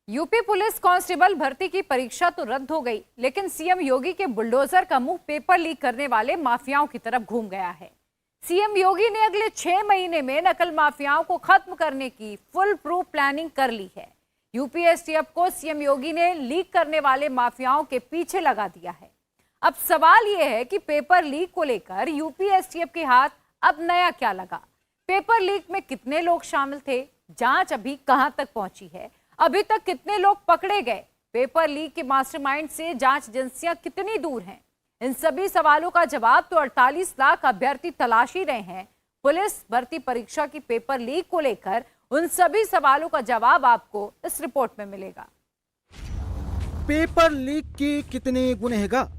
UP police constable भर्ती की परीक्षा तो रद्द हो गई, लेकिन सीएम योगी के बुलडोजर का मुंह पेपर लीक करने वाले माफियाओं की तरफ घूम गया है। सीएम योगी ने अगले 6 महीने में नकल माफियाओं को खत्म करने की फुल प्रूफ प्लानिंग कर ली है। यूपी एसटीएफ को सीएम योगी ने लीक करने वाले माफियाओं के पीछे लगा दिया है। अब सवाल यह है कि पेपर लीक को लेकर यूपी एसटीएफ के हाथ अब नया क्या लगा? पेपर लीक में कितने लोग शामिल थे? जांच अभी कहां तक पहुंची है? अभी तक कितने लोग पकड़े गए? पेपर लीक के मास्टरमाइंड से जांच एजेंसियां कितनी दूर हैं? इन सभी सवालों का जवाब तो 48 लाख अभ्यर्थी तलाश ही रहे हैं। पुलिस भर्ती परीक्षा की पेपर लीक को लेकर उन सभी सवालों का जवाब आपको इस रिपोर्ट में मिलेगा। पेपर लीक की कितने गुनहगार?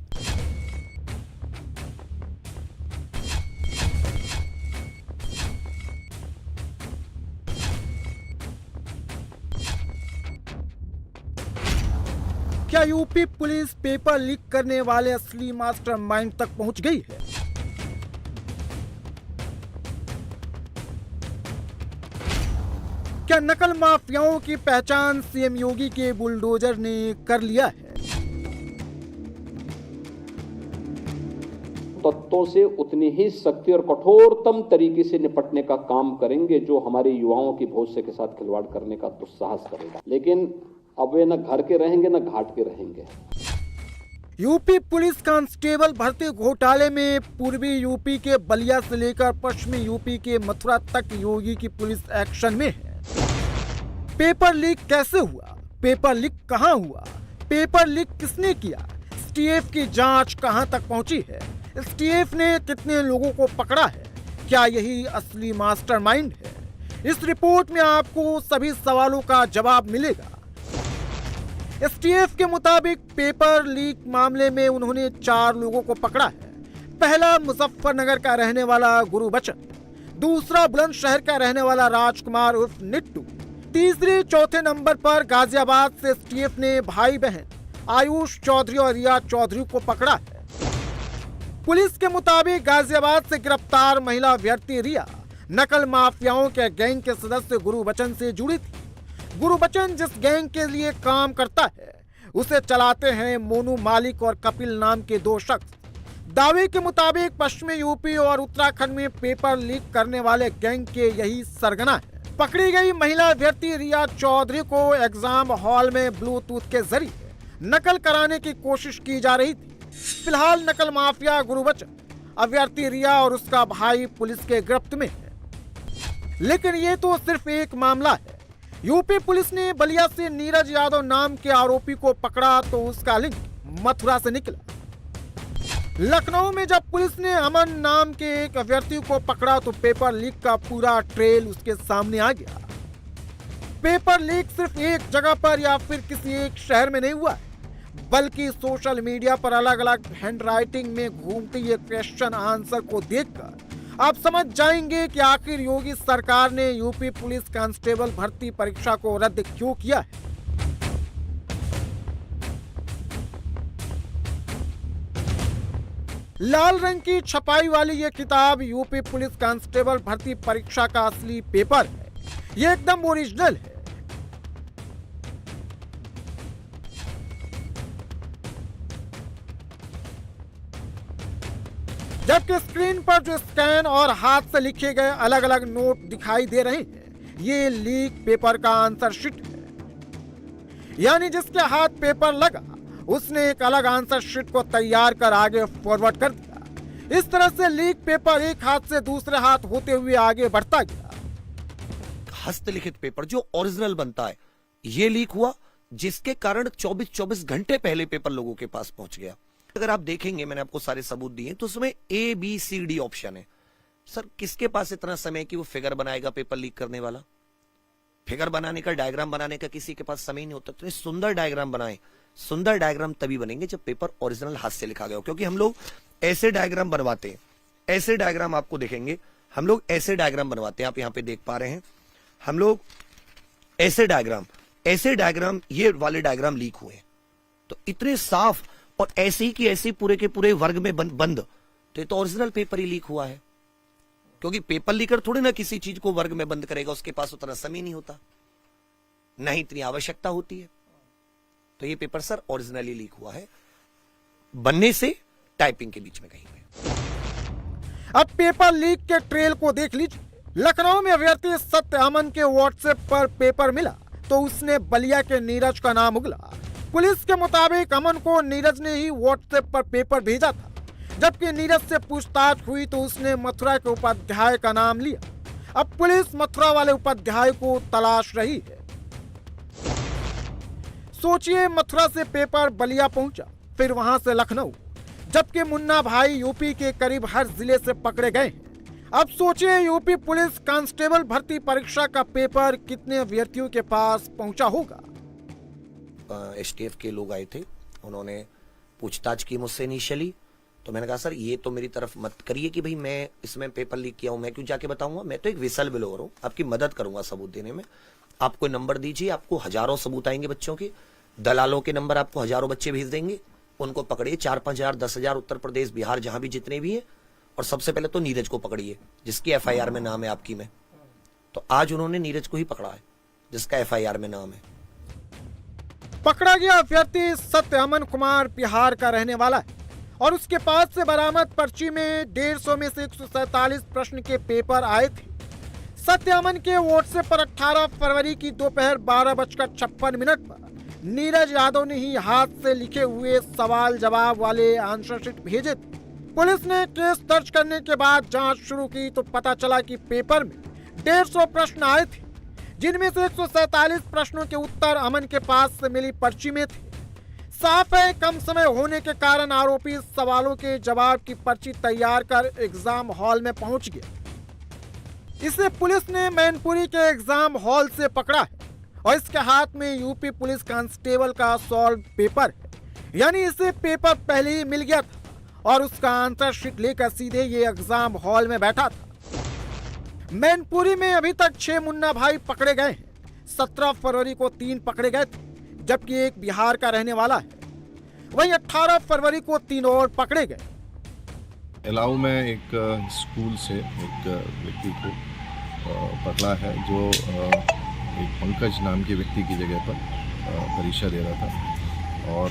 क्या यूपी पुलिस पेपर लीक करने वाले असली मास्टरमाइंड तक पहुंच गई है? क्या नकल माफियाओं की पहचान सीएम योगी के बुलडोजर ने कर लिया है? तत्वों से उतनी ही सख्ती और कठोरतम तरीके से निपटने का काम करेंगे जो हमारे युवाओं की भविष्य के साथ खिलवाड़ करने का दुस्साहस करेगा। लेकिन अब वे न घर के रहेंगे न घाट के रहेंगे। यूपी पुलिस कांस्टेबल भर्ती घोटाले में पूर्वी यूपी के बलिया से लेकर पश्चिमी यूपी के मथुरा तक योगी की पुलिस एक्शन में है। पेपर लीक कैसे हुआ? पेपर लीक कहां हुआ? पेपर लीक किसने किया? एसटीएफ की जांच कहां तक पहुंची है? एसटीएफ ने कितने लोगों को पकड़ा है? क्या यही असली मास्टरमाइंड है? इस रिपोर्ट में आपको सभी सवालों का जवाब मिलेगा। एसटीएफ के मुताबिक पेपर लीक मामले में उन्होंने 4 लोगों को पकड़ा है। पहला मुजफ्फरनगर का रहने वाला गुरुबचन, दूसरा बुलंदशहर का रहने वाला राजकुमार उर्फ निट्टू, तीसरे चौथे नंबर पर गाजियाबाद से एसटीएफ ने भाई बहन आयुष चौधरी और रिया चौधरी को पकड़ा है। पुलिस के मुताबिक गाजियाबाद से गिरफ्तार महिला अभ्यर्थी रिया नकल माफियाओं के गैंग के सदस्य गुरुबचन से जुड़ी थी। गुरुबचन जिस गैंग के लिए काम करता है उसे चलाते हैं मोनू मालिक और कपिल नाम के 2 शख्स। दावे के मुताबिक पश्चिमी यूपी और उत्तराखंड में पेपर लीक करने वाले गैंग के यही सरगना है। पकड़ी गई महिला अभ्यर्थी रिया चौधरी को एग्जाम हॉल में ब्लूटूथ के जरिए नकल कराने की कोशिश की जा रही थी। फिलहाल नकल माफिया गुरुबचन, अभ्यर्थी रिया और उसका भाई पुलिस के गिरफ्त में है। लेकिन ये तो सिर्फ एक मामला है। यूपी पुलिस ने बलिया से नीरज यादव नाम के आरोपी को पकड़ा तो उसका लिंक मथुरा से निकला। लखनऊ में जब पुलिस ने अमन नाम के एक अभ्यर्थी को पकड़ा तो पेपर लीक का पूरा ट्रेल उसके सामने आ गया। पेपर लीक सिर्फ एक जगह पर या फिर किसी एक शहर में नहीं हुआ है, बल्कि सोशल मीडिया पर अलग अलग हैंडराइटिंग में घूमते ये क्वेश्चन आंसर को देखकर आप समझ जाएंगे कि आखिर योगी सरकार ने यूपी पुलिस कांस्टेबल भर्ती परीक्षा को रद्द क्यों किया है। लाल रंग की छपाई वाली ये किताब यूपी पुलिस कांस्टेबल भर्ती परीक्षा का असली पेपर है। ये एकदम ओरिजिनल है। जबकि स्क्रीन पर जो स्कैन और हाथ से लिखे गए अलग अलग नोट दिखाई दे रहे हैं, ये लीक पेपर का आंसर शीट है। यानी जिसके हाथ पेपर लगा उसने एक अलग आंसर शीट को तैयार कर आगे फॉरवर्ड कर दिया। इस तरह से लीक पेपर एक हाथ से दूसरे हाथ होते हुए आगे बढ़ता गया। हस्तलिखित पेपर जो ओरिजिनल बनता है, ये लीक हुआ, जिसके कारण 24 घंटे पहले पेपर लोगों के पास पहुंच गया। अगर आप देखेंगे, मैंने आपको सारे सबूत दिए, तो उसमें ABCD ऑप्शन है। सर, किसके पास इतना समय कि वो फिगर बनाएगा पेपर लीक करने वाला? फिगर बनाने का, डायग्राम बनाने का किसी के पास समय नहीं होता। तो सुंदर डायग्राम बनाएं। सुंदर डायग्राम तभी बनेंगे जब पेपर ओरिजिनल हाथ से लिखा गया हो, क्योंकि हम लोग ऐसे डायग्राम बनवाते हैं। ऐसे डायग्राम आपको दिखेंगे, हम लोग ऐसे डायग्राम बनवाते हैं। आप यहाँ पे देख पा रहे हैं, हम लोग ऐसे डायग्राम ये वाले डायग्राम लीक हुए। तो इतने साफ और ऐसे ही कि ऐसे पूरे के पूरे वर्ग में बंद, तो ये तो ओरिजिनल पेपर ही लीक हुआ है। क्योंकि पेपर लीकर थोड़ी ना किसी चीज को वर्ग में बंद करेगा, उसके पास उतना समय नहीं होता, नहीं इतनी आवश्यकता होती है। तो ये पेपर सर ओरिजिनली लीक हुआ है, बनने से टाइपिंग के बीच में कहीं पे। अब पेपर लीक के ट्रेल को देख लीजिए। लखनऊ में अभ्यर्थी सत्य अमन के व्हाट्सएप पर पेपर मिला तो उसने बलिया के नीरज का नाम उगला। पुलिस के मुताबिक अमन को नीरज ने ही व्हाट्सएप पर पेपर भेजा था, जबकि नीरज से पूछताछ हुई तो उसने मथुरा के उपाध्याय का नाम लिया। अब पुलिस मथुरा वाले उपाध्याय को तलाश रही है। सोचिए, मथुरा से पेपर बलिया पहुंचा, फिर वहां से लखनऊ, जबकि मुन्ना भाई यूपी के करीब हर जिले से पकड़े गए हैं। अब सोचिए, यूपी पुलिस कांस्टेबल भर्ती परीक्षा का पेपर कितने अभ्यर्थियों के पास पहुंचा होगा। एसटीएफ के लोग आए थे, उन्होंने पूछताछ की मुझसे इनिशियली, तो मैंने कहा सर ये तो मेरी तरफ मत करिए कि भाई मैं इसमें पेपर लीक किया हूं, मैं क्यों जाके बताऊंगा, मैं तो एक विसल ब्लोअर हूं, आपकी मदद करूंगा सबूत देने में। आप कोई नंबर दीजिए, आपको हजारों सबूत आएंगे बच्चों के, दलालों के नंबर आपको हजारों बच्चे भेज देंगे, उनको पकड़िए, 4-5 हजार 10 हजार उत्तर प्रदेश बिहार जहां भी जितने भी हैं, और सबसे पहले तो नीरज को पकड़िए जिसकी एफआईआर में नाम है आपकी में। तो आज उन्होंने नीरज को ही पकड़ा है जिसका एफआईआर में नाम है। पकड़ा गया अभ्यर्थी सत्य अमन कुमार बिहार का रहने वाला है और उसके पास से बरामद पर्ची में 150 में से 147 प्रश्न के पेपर आए थे। सत्य अमन के व्हाट्सएप पर 18 फरवरी की दोपहर 12:56 पर नीरज यादव ने ही हाथ से लिखे हुए सवाल जवाब वाले आंसर शीट भेजे थे। पुलिस ने केस दर्ज करने के बाद जांच शुरू की तो पता चला कि पेपर में 150 प्रश्न आए थे, जिनमें से 147 प्रश्नों के उत्तर अमन के पास से मिली पर्ची में थे। साफ है, कम समय होने के कारण आरोपी सवालों के जवाब की पर्ची तैयार कर एग्जाम हॉल में पहुंच गया। इसे पुलिस ने मैनपुरी के एग्जाम हॉल से पकड़ा है और इसके हाथ में यूपी पुलिस कांस्टेबल का सॉल्व पेपर है, यानी इसे पेपर पहले ही मिल गया था और उसका आंसर शीट लेकर सीधे ये एग्जाम हॉल में बैठा था। मैनपुरी में अभी तक 6 मुन्ना भाई पकड़े गए हैं। 17 फरवरी को 3 पकड़े गए थे, जबकि एक बिहार का रहने वाला है। वहीं 18 फरवरी को 3 और पकड़े गए। इलाऊ में एक स्कूल से एक व्यक्ति को पकड़ा है जो एक पंकज नाम के व्यक्ति की जगह पर परीक्षा दे रहा था और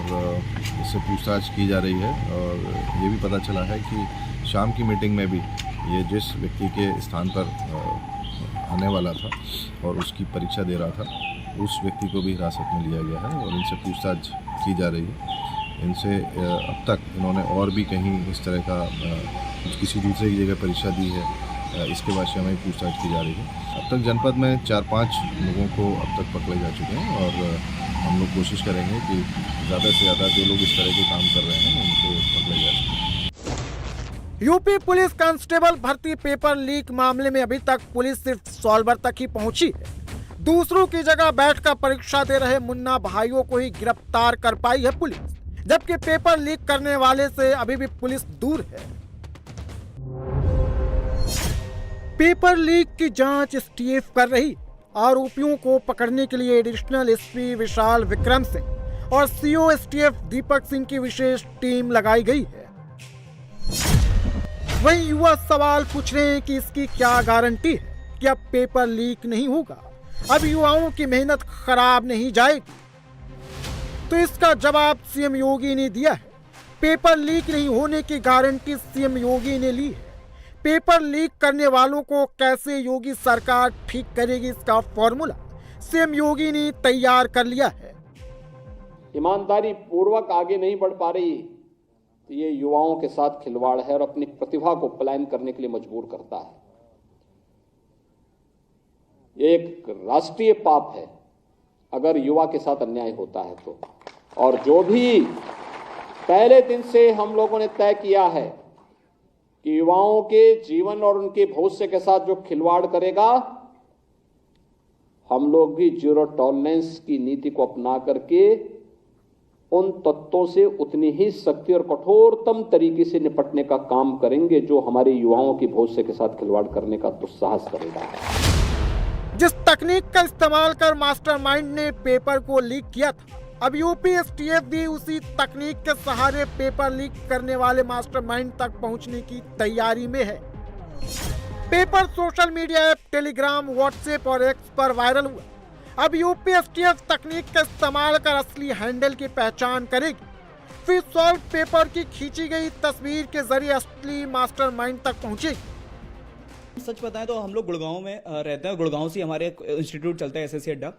इससे पूछताछ की जा रही है। और ये भी पता चला है कि शाम की मीटिंग में भी ये जिस व्यक्ति के स्थान पर आने वाला था और उसकी परीक्षा दे रहा था, उस व्यक्ति को भी हिरासत में लिया गया है और इनसे पूछताछ की जा रही है। इनसे अब तक इन्होंने और भी कहीं इस तरह का किसी दूसरे की जगह परीक्षा दी है, इसके बाद से हमें पूछताछ की जा रही है। अब तक जनपद में 4-5 लोगों को अब तक पकड़े जा चुके हैं और हम लोग कोशिश करेंगे कि ज़्यादा से ज़्यादा जो लोग इस तरह के काम कर रहे हैं उनको पकड़े जा सकें। यूपी पुलिस कांस्टेबल भर्ती पेपर लीक मामले में अभी तक पुलिस सिर्फ सॉल्वर तक ही पहुंची है। दूसरों की जगह बैठकर परीक्षा दे रहे मुन्ना भाइयों को ही गिरफ्तार कर पाई है पुलिस, जबकि पेपर लीक करने वाले से अभी भी पुलिस दूर है। पेपर लीक की जांच एसटीएफ कर रही। आरोपियों को पकड़ने के लिए एडिशनल एसपी विशाल विक्रम सिंह और सीओ एसटीएफ दीपक सिंह की विशेष टीम लगाई गई है। वहीं युवा सवाल पूछ रहे हैं कि इसकी क्या गारंटी है कि अब पेपर लीक नहीं होगा, अब युवाओं की मेहनत खराब नहीं जाएगी। तो इसका जवाब सीएम योगी ने दिया है। पेपर लीक नहीं होने की गारंटी सीएम योगी ने ली है। पेपर लीक करने वालों को कैसे योगी सरकार ठीक करेगी, इसका फॉर्मूला सीएम योगी ने तैयार कर लिया है। ईमानदारी पूर्वक आगे नहीं बढ़ पा रही तो ये युवाओं के साथ खिलवाड़ है और अपनी प्रतिभा को पलायन करने के लिए मजबूर करता है। ये एक राष्ट्रीय पाप है अगर युवा के साथ अन्याय होता है तो। और जो भी पहले दिन से हम लोगों ने तय किया है कि युवाओं के जीवन और उनके भविष्य के साथ जो खिलवाड़ करेगा, हम लोग भी जीरो टॉलरेंस की नीति को अपना करके उन तत्वों से उतनी ही सख्ती और कठोरतम तरीके से निपटने का काम करेंगे जो हमारे युवाओं के भविष्य के साथ खिलवाड़ करने का दुस्साहस करेगा। जिस तकनीक का इस्तेमाल कर मास्टरमाइंड ने पेपर को लीक किया था, अब यूपी एसटीएफ भी उसी तकनीक के सहारे पेपर लीक करने वाले मास्टरमाइंड तक पहुंचने की तैयारी में है। Paper social media app Telegram, WhatsApp और एक्स पर वायरल हुआ। अब यूपी एसटीएफ तकनीक का इस्तेमाल कर असली हैंडल की पहचान करेगी। फिर सॉल्व पेपर की खींची गई तस्वीर के जरिए असली मास्टरमाइंड तक पहुंचेगी। सच बताएं तो हम लोग गुड़गांव में रहते हैं। गुड़गांव से हमारे इंस्टीट्यूट चलता है एसएससी अड्डा।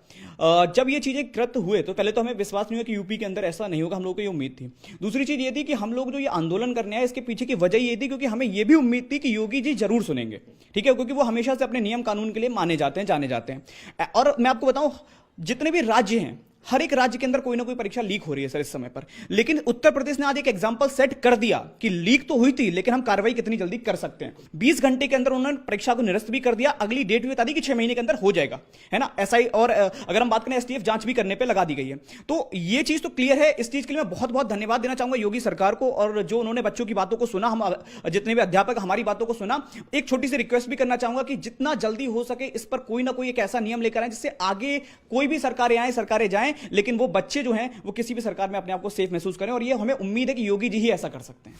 जब ये चीजें कृत हुए तो पहले तो हमें विश्वास नहीं हुआ कि यूपी के अंदर ऐसा नहीं होगा, हम लोगों को ये उम्मीद थी। दूसरी चीज ये थी कि हम लोग जो ये आंदोलन करने आए इसके पीछे की वजह ये थी क्योंकि हमें ये भी उम्मीद थी कि योगी जी जरूर सुनेंगे, ठीक है, क्योंकि वो हमेशा से अपने नियम कानून के लिए माने जाते हैं, जाने जाते हैं। और मैं आपको बताऊं, जितने भी राज्य हैं हर एक राज्य के अंदर कोई ना कोई परीक्षा लीक हो रही है सर इस समय पर, लेकिन उत्तर प्रदेश ने आज एक एग्जांपल सेट कर दिया कि लीक तो हुई थी लेकिन हम कार्रवाई कितनी जल्दी कर सकते हैं। 20 घंटे के अंदर उन्होंने परीक्षा को निरस्त भी कर दिया। अगली डेट भी बता दी कि 6 महीने के अंदर हो जाएगा, है ना, ऐसा ही। और अगर हम बात करें एसटीएफ जांच भी करने पर लगा दी गई है, तो ये चीज तो क्लियर है। इस चीज के लिए मैं बहुत बहुत धन्यवाद देना चाहूंगा योगी सरकार को, और जो उन्होंने बच्चों की बातों को सुना, हम जितने भी अध्यापक हमारी बातों को सुना। एक छोटी सी रिक्वेस्ट भी करना चाहूंगा कि जितना जल्दी हो सके इस पर कोई ना कोई एक ऐसा नियम लेकर आए जिससे आगे कोई भी सरकारें आए, सरकारें जाएं, लेकिन वो बच्चे जो हैं वो किसी भी सरकार में अपने आप को सेफ महसूस करें। और ये हमें उम्मीद है कि योगी जी ही ऐसा कर सकते हैं।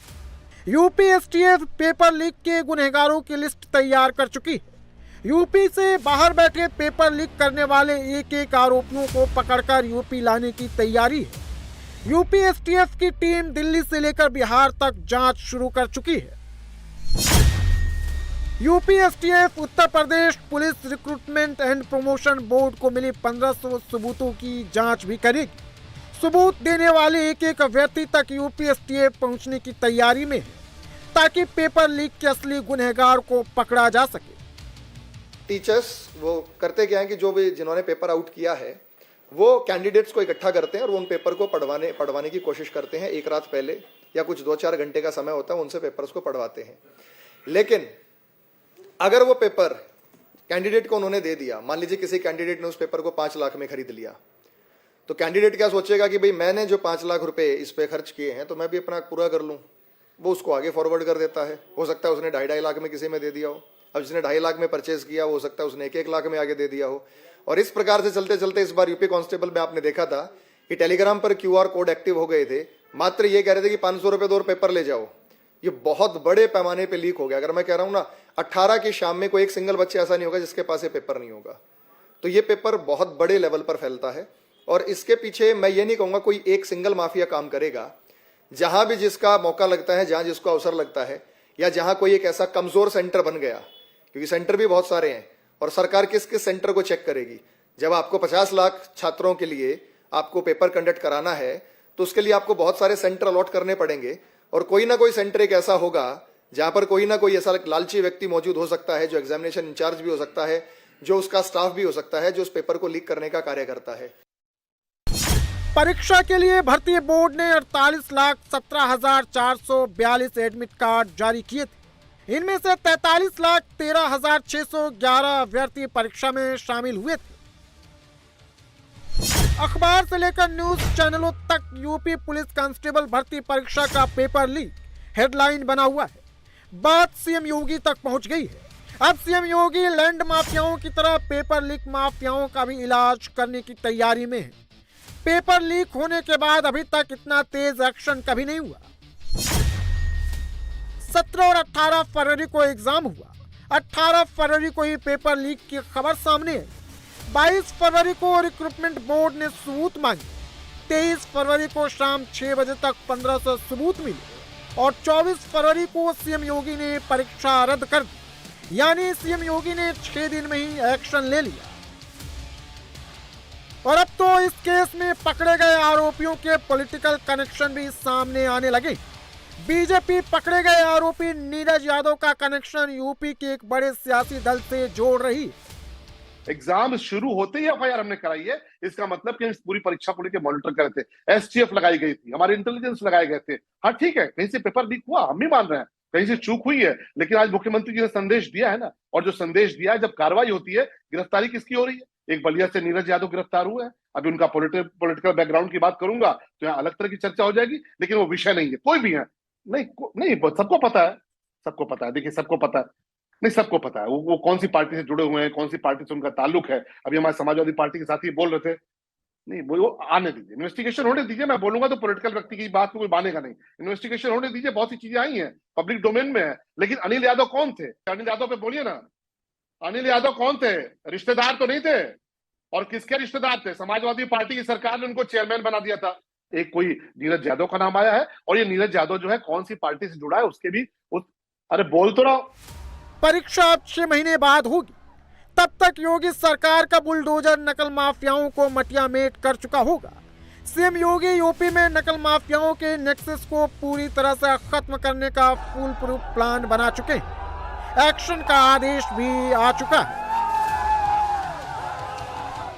यूपी एसटीएफ पेपर लीक के गुनहगारों की लिस्ट तैयार कर चुकी है। यूपी से बाहर बैठे पेपर लीक करने वाले एक एक आरोपियों को पकड़कर यूपी लाने की तैयारी है। यूपी एसटीएफ की टीम दिल्ली से लेकर बिहार तक जांच शुरू कर चुकी है। UP STF Uttar Pradesh police recruitment and promotion board को मिली 1500 सबूतों की जांच भी करेगी। सबूत देने वाले एक एक व्यक्ति तक यूपी एसटीएफ पहुंचने की तैयारी में है, ताकि पेपर लीक के असली गुनहगार को पकड़ा जा सके। टीचर्स वो करते क्या है कि जो भी जिन्होंने पेपर आउट किया है वो कैंडिडेट्स को इकट्ठा करते हैं और उन पेपर को पढ़वाने की कोशिश करते हैं। एक रात पहले या कुछ 2-4 घंटे का समय होता है, उनसे पेपर्स को पढ़वाते हैं। लेकिन अगर वो पेपर कैंडिडेट को उन्होंने दे दिया, मान लीजिए किसी कैंडिडेट ने उस पेपर को 5 लाख में खरीद लिया, तो कैंडिडेट क्या सोचेगा कि भाई मैंने जो 5 लाख रुपए इस पे खर्च किए हैं तो मैं भी अपना पूरा कर लूं। वो उसको आगे फॉरवर्ड कर देता है। हो सकता है उसने 2.5 लाख में किसी में दे दिया हो। अब जिसने 2.5 लाख में परचेज किया हो सकता है उसने 1-1 लाख में आगे दे दिया हो। और इस प्रकार से चलते चलते इस बार यूपी कांस्टेबल में आपने देखा था कि टेलीग्राम पर QR कोड एक्टिव हो गए थे। मात्र ये कह रहे थे कि 500 रुपए दो और पेपर ले जाओ। ये बहुत बड़े पैमाने पे लीक हो गया। अगर मैं कह रहा हूं ना, 18 की शाम में कोई एक सिंगल बच्चे ऐसा नहीं होगा जिसके पास ये पेपर नहीं होगा। तो ये पेपर बहुत बड़े लेवल पर फैलता है और इसके पीछे मैं ये नहीं कहूंगा कोई एक सिंगल माफिया काम करेगा। जहां भी जिसका मौका लगता है, जहां जिसको अवसर लगता है, या जहां कोई एक ऐसा कमजोर सेंटर बन गया, क्योंकि सेंटर भी बहुत सारे हैं और सरकार किस किस सेंटर को चेक करेगी। जब आपको 50 लाख छात्रों के लिए आपको पेपर कंडक्ट कराना है तो उसके लिए आपको बहुत सारे सेंटर अलॉट करने पड़ेंगे और कोई ना कोई सेंटर एक ऐसा होगा जहां पर कोई ना कोई ऐसा लालची व्यक्ति मौजूद हो सकता है, जो एग्जामिनेशन इंचार्ज भी हो सकता है, जो उसका स्टाफ भी हो सकता है, जो उस पेपर को लीक करने का कार्य करता है। परीक्षा के लिए भर्ती बोर्ड ने 48,17,442 एडमिट कार्ड जारी किए थे। इनमें से 43,13,611 अभ्यर्थी परीक्षा में शामिल हुए थे। अखबार से लेकर न्यूज चैनलों तक यूपी पुलिस कांस्टेबल भर्ती परीक्षा का पेपर लीक हेडलाइन बना हुआ है। बात सीएम योगी तक पहुंच गई है। अब सीएम योगी लैंड माफियाओं की तरह पेपर लीक माफियाओं का भी इलाज करने की तैयारी में है। पेपर लीक होने के बाद अभी तक इतना तेज एक्शन कभी नहीं हुआ। 17 और 18 फरवरी को एग्जाम हुआ। 18 फरवरी को ही पेपर लीक की खबर सामने आई। 22 फरवरी को रिक्रूटमेंट बोर्ड ने सबूत मांगे। 23 फरवरी को शाम 6 बजे तक 1500 सबूत मिले और 24 फरवरी को सीएम योगी ने परीक्षा रद्द कर दी। यानी सीएम योगी ने 6 दिन में ही एक्शन ले लिया। और अब तो इस केस में पकड़े गए आरोपियों के पॉलिटिकल कनेक्शन भी सामने आने लगे। बीजेपी पकड़े गए आरोपी नीरज यादव का कनेक्शन यूपी के एक बड़े सियासी दल से जोड़ रही है। एग्जाम शुरू होते ही एफआईआर हमने कराई है। इसका मतलब कि हम पूरी परीक्षा को लेकर मॉनिटर कर रहे थे। एसटीएफ लगाई गई थी, हमारे इंटेलिजेंस लगाए गए थे। हाँ ठीक है, कहीं से पेपर लीक हुआ, हम भी मान रहे हैं, कहीं से चूक हुई है, लेकिन आज मुख्यमंत्री जी ने संदेश दिया है ना, और जो संदेश दिया है, जब कार्रवाई होती है, गिरफ्तारी किसकी हो रही है? एक बलिया से नीरज यादव गिरफ्तार हुए हैं। अभी उनका पॉलिटिकल बैकग्राउंड की बात करूंगा तो यहाँ अलग तरह की चर्चा हो जाएगी, लेकिन वो विषय नहीं है। कोई भी है नहीं, सबको पता है, सबको पता है। देखिए सबको पता है, नहीं सबको पता है वो कौन सी पार्टी से जुड़े हुए हैं, कौन सी पार्टी से उनका ताल्लुक है। अभी हमारे समाजवादी पार्टी के साथ ही बोल रहे थे। नहीं वो आने दीजिए, इन्वेस्टिगेशन होने दीजिए। मैं बोलूंगा तो पॉलिटिकल व्यक्ति की बात को कोई मानेगा नहीं। इन्वेस्टिगेशन होने दीजिए, बहुत सी चीजें आई हैं, पब्लिक डोमेन में है। लेकिन अनिल यादव कौन थे? अनिल यादव पे बोलिए ना, अनिल यादव कौन थे? रिश्तेदार तो नहीं थे, और किसके रिश्तेदार थे? समाजवादी पार्टी की सरकार ने उनको चेयरमैन बना दिया था। एक कोई नीरज यादव का नाम आया है, और ये नीरज यादव जो है कौन सी पार्टी से जुड़ा है उसके भी अरे बोल तो रहा। परीक्षा अब 6 महीने बाद होगी। तब तक योगी सरकार का बुलडोजर नकल माफियाओं को मटिया मेट कर चुका होगा। सीएम योगी यूपी में नकल माफियाओं के नेक्सस को पूरी तरह से खत्म करने का फूल प्रूफ प्लान बना चुके हैं। एक्शन का आदेश भी आ चुका है।